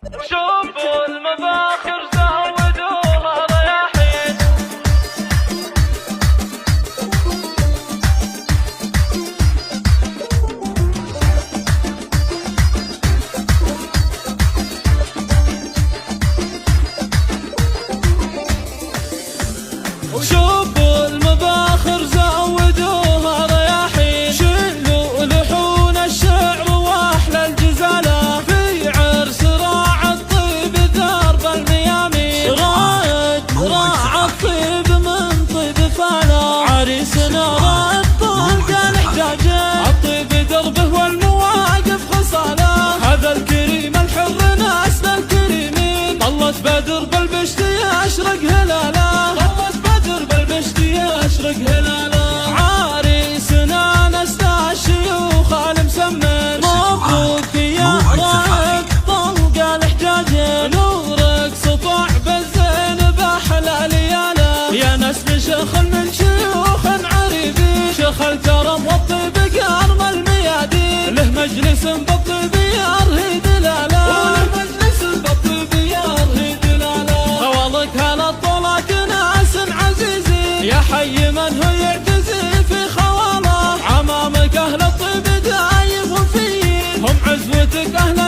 شوفوا المباخر زودوها رياحين. شوفوا المباخر زودوها رياحين. شلوا لحون الشعر واحلى الجزالة في عرس راعى الطيب درب الميامين. راعى الطيب من طيب فانا عريسنا الطلق الحجاجين. الطيب دربه والمواقف خصاله هذا الكريم الحر نسل الكريمين. طلت بدر بالبشت يشرق هلاله. عريسنا نسل الشيوخ المسمر. مبروك يا راعي طلق الحجاج. نورك سطع بالزين باحلى لياله. يا نسل شيخ من شيوخ عريبي. شيخ الكرم والطيب كرم الميادين. له مجلس بالطيب يرهي دلاله. وله مجلس بالطيب يرهي دلاله. خوالك هلا طولك ناس عزيزين. يا حي من هو يعتزي في خواله. عمامك أهل الطيب دايم وفيين. هم عزوتك أهل